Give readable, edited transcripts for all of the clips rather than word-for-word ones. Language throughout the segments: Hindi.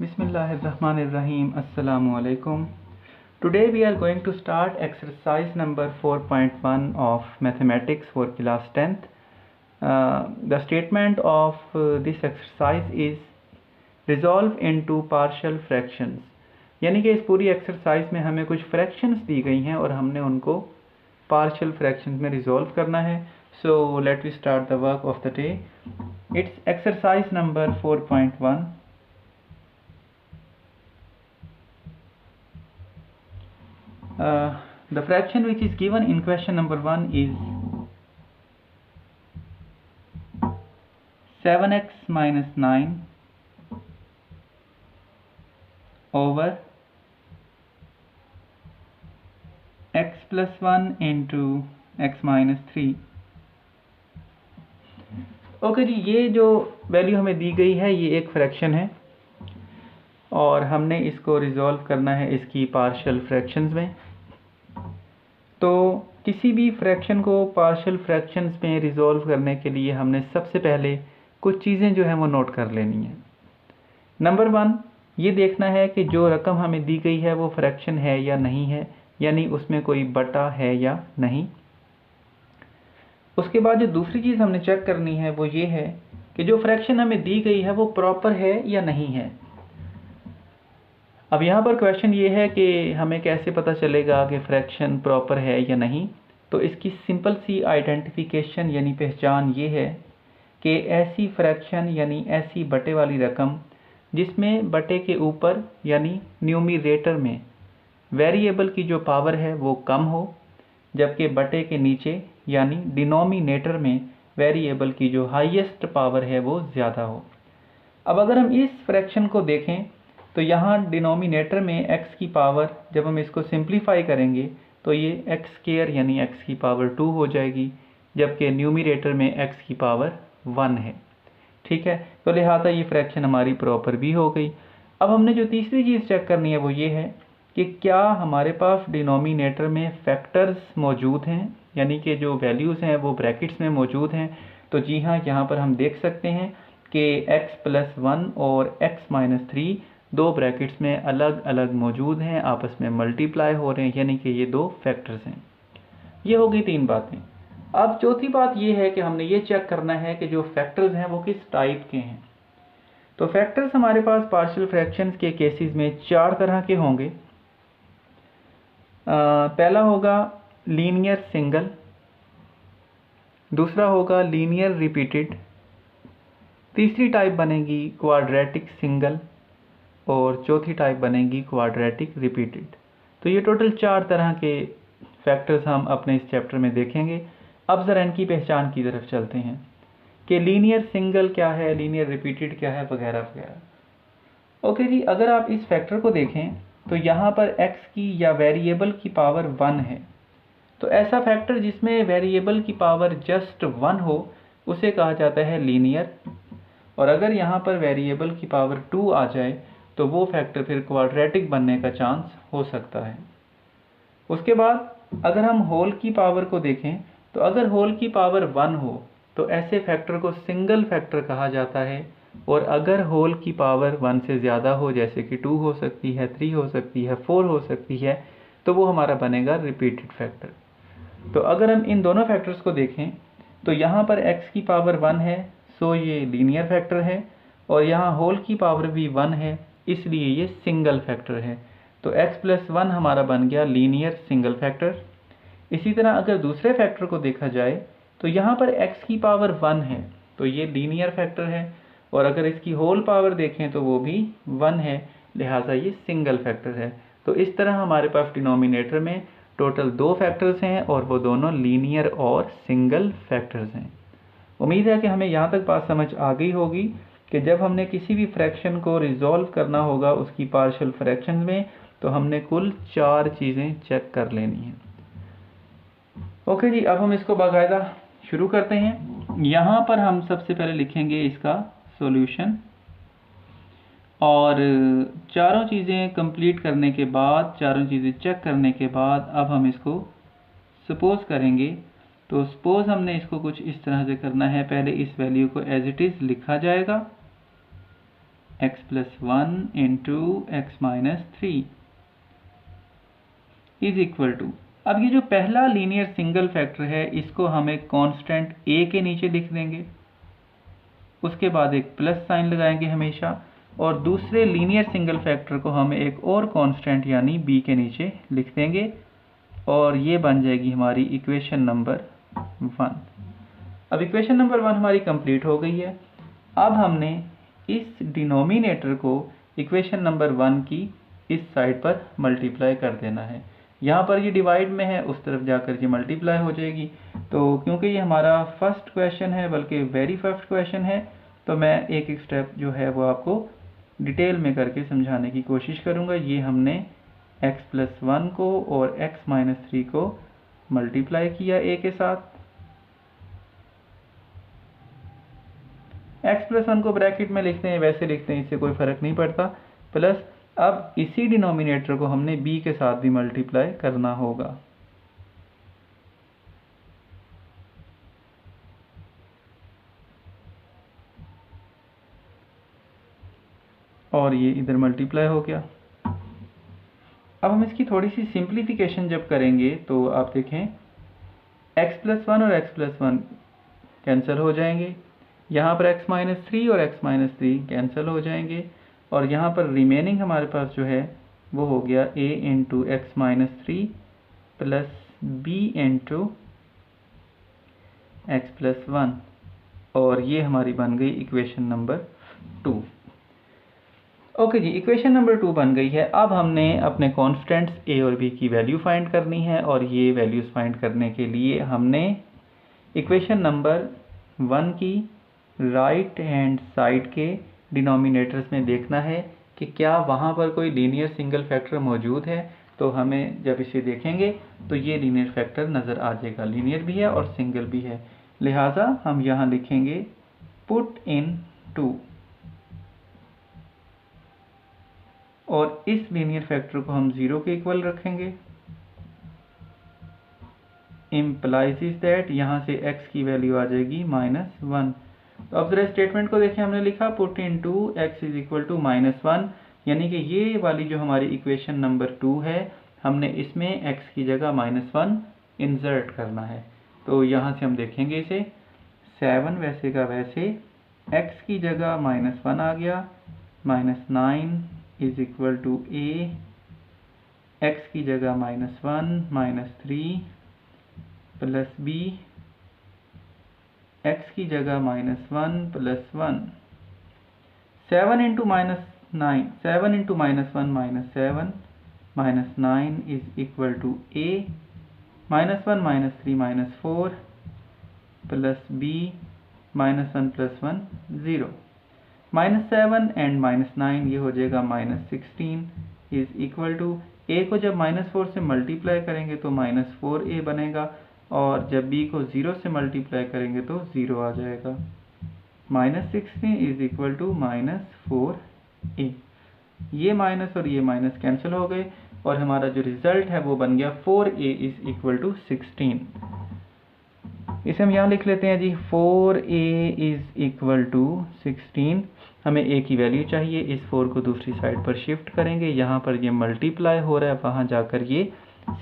Bismillahirrahmanirrahim. Assalamu alaikum. Today we are going to start exercise number 4.1 of mathematics for class 10th. The statement of this exercise is resolve into partial fractions. यानी कि इस पूरी एक्सरसाइज में हमें कुछ फ्रैक्शंस दी गई हैं और हमने उनको पार्शियल फ्रैक्शंस में रिजॉल्व करना है. So let we start the work of the day. It's exercise number 4.1. The fraction which is given in question number 1 is 7x minus 9 over x plus 1 into x minus 3. Okay जी, ये जो वैल्यू हमें दी गई है ये एक फ्रैक्शन है और हमने इसको रिजॉल्व करना है इसकी पार्शियल फ्रैक्शंस में. तो किसी भी फ्रैक्शन को पार्शियल फ्रैक्शंस में रिजॉल्व करने के लिए हमने सबसे पहले कुछ चीज़ें जो हैं वो नोट कर लेनी है. नंबर 1, ये देखना है कि जो रकम हमें दी गई है वो फ्रैक्शन है या नहीं है, यानी उसमें कोई बटा है या नहीं. उसके बाद जो दूसरी चीज़ हमने चेक करनी है वो ये है कि जो फ्रैक्शन हमें दी गई है वो प्रॉपर है या नहीं है. अब यहाँ पर क्वेश्चन ये है कि हमें कैसे पता चलेगा कि फ्रैक्शन प्रॉपर है या नहीं. तो इसकी सिंपल सी आइडेंटिफिकेशन यानी पहचान ये है कि ऐसी फ्रैक्शन यानी ऐसी बटे वाली रकम जिसमें बटे के ऊपर यानी न्यूमरेटर में वेरिएबल की जो पावर है वो कम हो, जबकि बटे के नीचे यानी डिनोमिनेटर में वेरिएबल की जो हाईएस्ट पावर है वो ज़्यादा हो. अब अगर हम इस फ्रैक्शन को देखें तो यहाँ डिनोमिनेटर में x की पावर जब हम इसको सिंप्लीफाई करेंगे तो ये x स्क्वायर यानी x की पावर 2 हो जाएगी, जबकि न्यूमरेटर में x की पावर 1 है. ठीक है, तो लिहाजा ये फ्रैक्शन हमारी प्रॉपर भी हो गई. अब हमने जो तीसरी चीज़ चेक करनी है वो ये है कि क्या हमारे पास डिनोमिनेटर में फैक्टर्स मौजूद हैं, यानी कि जो वैल्यूज़ हैं वो ब्रैकेट्स में मौजूद हैं. तो जी हाँ, यहाँ पर हम देख सकते हैं कि x प्लस 1 और x माइनस 3 दो ब्रैकेट्स में अलग अलग मौजूद हैं, आपस में मल्टीप्लाई हो रहे हैं, यानी कि ये दो फैक्टर्स हैं. ये हो गई 3 बातें. अब चौथी बात ये है कि हमने ये चेक करना है कि जो फैक्टर्स हैं वो किस टाइप के हैं. तो फैक्टर्स हमारे पास पार्शियल फ्रैक्शंस के केसेस में 4 तरह के होंगे. पहला होगा लीनियर सिंगल, दूसरा होगा लीनियर रिपीटेड, तीसरी टाइप बनेगी क्वाड्रेटिक सिंगल और चौथी टाइप बनेगी क्वाड्रेटिक रिपीटेड. तो ये टोटल 4 तरह के फैक्टर्स हम अपने इस चैप्टर में देखेंगे. अब ज़रा इनकी पहचान की तरफ चलते हैं कि लीनियर सिंगल क्या है, लीनियर रिपीटेड क्या है, वगैरह वगैरह. ओके जी, अगर आप इस फैक्टर को देखें तो यहाँ पर x की या वेरिएबल की पावर 1 है. तो ऐसा फैक्टर जिसमें वेरिएबल की पावर जस्ट 1 हो उसे कहा जाता है लीनियर. और अगर यहाँ पर वेरिएबल की पावर 2 आ जाए तो वो फैक्टर फिर क्वाड्रेटिक बनने का चांस हो सकता है. उसके बाद अगर हम होल की पावर को देखें तो अगर होल की पावर 1 हो तो ऐसे फैक्टर को सिंगल फैक्टर कहा जाता है. और अगर होल की पावर 1 से ज़्यादा हो, जैसे कि 2 हो सकती है, 3 हो सकती है, 4 हो सकती है, तो वो हमारा बनेगा रिपीटेड फैक्टर. तो अगर हम इन दोनों फैक्टर्स को देखें तो यहाँ पर x की पावर 1 है, सो ये लीनियर फैक्टर है, और यहाँ होल की पावर भी 1 है, इसलिए ये सिंगल फैक्टर है. तो x प्लस 1 हमारा बन गया लीनियर सिंगल फैक्टर. इसी तरह अगर दूसरे फैक्टर को देखा जाए तो यहाँ पर x की पावर 1 है, तो ये लीनियर फैक्टर है, और अगर इसकी होल पावर देखें तो वो भी 1 है, लिहाजा ये सिंगल फैक्टर है. तो इस तरह हमारे पास डिनोमिनेटर में टोटल 2 फैक्टर्स हैं और वो दोनों लीनियर और सिंगल फैक्टर्स हैं. उम्मीद है कि हमें यहाँ तक बात समझ आ गई होगी कि जब हमने किसी भी फ्रैक्शन को रिजॉल्व करना होगा उसकी पार्शियल फ्रैक्शन में तो हमने कुल 4 चीज़ें चेक कर लेनी हैं. ओके जी, अब हम इसको बाकायदा शुरू करते हैं. यहाँ पर हम सबसे पहले लिखेंगे इसका सॉल्यूशन, और चारों चीज़ें कंप्लीट करने के बाद, चारों चीज़ें चेक करने के बाद अब हम इसको सपोज करेंगे. तो सपोज हमने इसको कुछ इस तरह से करना है. पहले इस वैल्यू को एज इट इज़ लिखा जाएगा X plus 1 into x minus 3 is equal to, अब ये जो पहला लीनियर सिंगल फैक्टर है इसको हम एक कांस्टेंट a के नीचे लिख देंगे, उसके बाद एक प्लस साइन लगाएंगे हमेशा, और दूसरे लीनियर सिंगल फैक्टर को हम एक और कांस्टेंट यानी b के नीचे लिख देंगे, और ये बन जाएगी हमारी इक्वेशन नंबर 1। अब इक्वेशन नंबर 1 हमारी कंप्लीट हो गई है। अब हमने इस डिनोमिनेटर को इक्वेशन नंबर 1 की इस साइड पर मल्टीप्लाई कर देना है। यहाँ पर ये डिवाइड में है, उस तरफ जाकर ये मल्टीप्लाई हो जाएगी। तो क्योंकि ये हमारा फर्स्ट क्वेश्चन है, बल्कि वेरी फर्स्ट क्वेश्चन है, तो मैं एक एक स्टेप जो है वो आपको डिटेल में करके समझाने की कोशिश करूँगा। ये हमने x प्लस 1 को और x माइनस 3 को मल्टीप्लाई किया a के साथ। x प्लस 1 को ब्रैकेट में लिखते हैं, वैसे लिखते हैं, इससे कोई फर्क नहीं पड़ता। प्लस अब इसी डिनोमिनेटर को हमने b के साथ भी मल्टीप्लाई करना होगा। और ये इधर मल्टीप्लाई हो गया। अब हम इसकी थोड़ी सी सिंप्लीफिकेशन जब करेंगे तो आप देखें x प्लस 1 और x प्लस 1 कैंसिल हो जाएंगे, यहाँ पर x माइनस 3 और x माइनस 3 कैंसिल हो जाएंगे, और यहाँ पर रिमेनिंग हमारे पास जो है वो हो गया a into x minus 3 plus b into x plus 1, और ये हमारी बन गई इक्वेशन नंबर 2। ओके जी, इक्वेशन नंबर 2 बन गई है। अब हमने अपने कॉन्स्टेंट्स a और b की वैल्यू फाइंड करनी है, और ये वैल्यूज़ फाइंड करने के लिए हमने इक्वेशन नंबर 1 की राइट हैंड साइड के डिनोमिनेटर्स में देखना है कि क्या वहाँ पर कोई लीनियर सिंगल फैक्टर मौजूद है। तो हमें जब इसे देखेंगे तो ये लीनियर फैक्टर नज़र आ जाएगा, लीनियर भी है और सिंगल भी है। लिहाजा हम यहाँ लिखेंगे पुट इन 2, और इस लीनियर फैक्टर को हम 0 के इक्वल रखेंगे। इम्प्लाइज इज दैट यहाँ से x की वैल्यू आ जाएगी -1। तो अब जरा स्टेटमेंट को देखें, हमने लिखा put in two X is equal to -1, यानी कि ये वाली जो हमारी इक्वेशन नंबर 2 है, हमने इसमें x की जगह -1 इंसर्ट करना है। तो यहाँ से हम देखेंगे इसे 7 वैसे का वैसे x की जगह -1 आ गया, -9 is equal to a, x की जगह -1 -3 प्लस b, x की जगह -1 plus 1, 7 into -9, 7 into -1 -7, -9 is equal to a, -1 -3 -4 plus b, -1 plus 1 0, -7 and -9 ये हो जाएगा -16 इज इक्वल टू a को जब -4 से मल्टीप्लाई करेंगे तो -4a बनेगा, और जब b को 0 से मल्टीप्लाई करेंगे तो 0 आ जाएगा। -16 इज इक्वल टू -4a, ये माइनस और ये माइनस कैंसिल हो गए, और हमारा जो रिजल्ट है वो बन गया 4a इज इक्वल टू 16। इसे हम यहाँ लिख लेते हैं जी, 4a इज इक्वल टू 16। हमें a की वैल्यू चाहिए, इस 4 को दूसरी साइड पर शिफ्ट करेंगे, यहाँ पर ये मल्टीप्लाई हो रहा है, वहाँ जाकर ये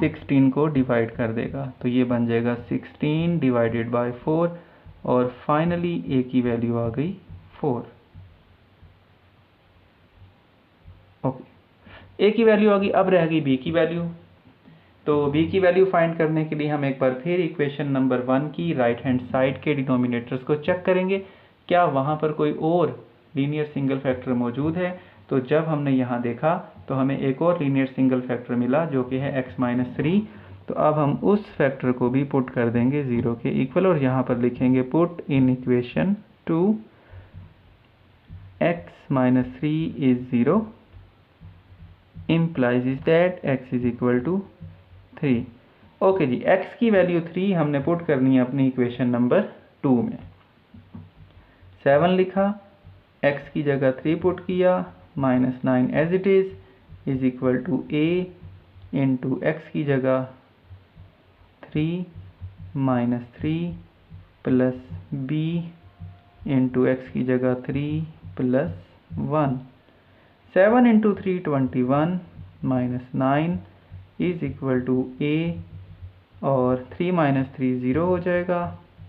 16 को डिवाइड कर देगा, तो ये बन जाएगा 16 डिवाइडेड बाय 4, और फाइनली a की वैल्यू आ गई 4। ओके, a की वैल्यू आ गई। अब रह गई b की वैल्यू। तो b की वैल्यू फाइंड करने के लिए हम एक बार फिर इक्वेशन नंबर 1 की राइट हैंड साइड के डिनोमिनेटर्स को चेक करेंगे, क्या वहाँ पर कोई और लीनियर सिंगल फैक्टर मौजूद है। तो जब हमने यहाँ देखा तो हमें एक और लीनियर सिंगल फैक्टर मिला जो कि है x माइनस 3। तो अब हम उस फैक्टर को भी पुट कर देंगे 0 के इक्वल, और यहाँ पर लिखेंगे put in equation 2 x minus 3 is 0 implies is that x is equal to 3। Okay जी, x की वैल्यू 3 हमने पुट करनी है अपनी इक्वेशन नंबर 2 में। 7 लिखा, x की जगह 3 पुट किया, -9 as it is equal to a into x की जगह 3 -3 प्लस b इंटू एक्स की जगह 3 plus 1 7 into 3 21 minus 9 is equal to a, और 3 माइनस 3 ज़ीरो हो जाएगा,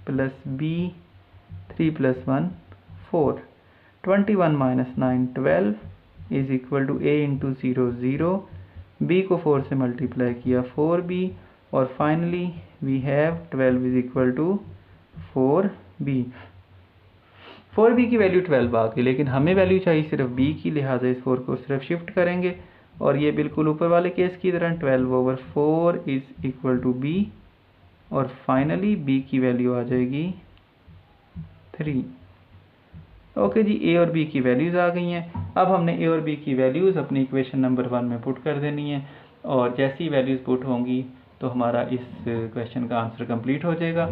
plus b 3 plus 1 4, 21 minus 9 12 is equal to a into 0 0, b को 4 से मल्टीप्लाई किया 4b, और finally we have 12 is equal to 4b। 4b की वैल्यू 12 आ गई, लेकिन हमें वैल्यू चाहिए सिर्फ b की, लिहाजा इस 4 को सिर्फ शिफ्ट करेंगे और ये बिल्कुल ऊपर वाले केस की तरह 12/4 इज इक्वल टू b, और फाइनली b की वैल्यू आ जाएगी 3। ओके जी, a और b की वैल्यूज़ आ गई हैं। अब हमने a और b की वैल्यूज़ अपनी इक्वेशन नंबर 1 में पुट कर देनी है, और जैसी वैल्यूज़ पुट होंगी तो हमारा इस क्वेश्चन का आंसर कंप्लीट हो जाएगा।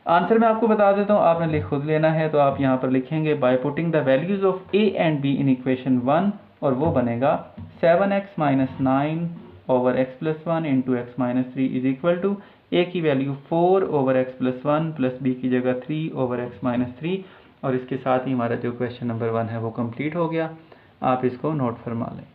आंसर मैं आपको बता देता हूँ, आपने खुद लेना है, तो आप यहाँ पर लिखेंगे by putting the values of a and b in equation 1, और वो बनेगा 7x minus 9 over x plus 1 into x minus 3 is equal to a की वैल्यू 4 over x plus 1 plus b की जगह 3 ओवर x माइनस 3, और इसके साथ ही हमारा जो क्वेश्चन नंबर 1 है वो कंप्लीट हो गया। आप इसको नोट फरमा लें।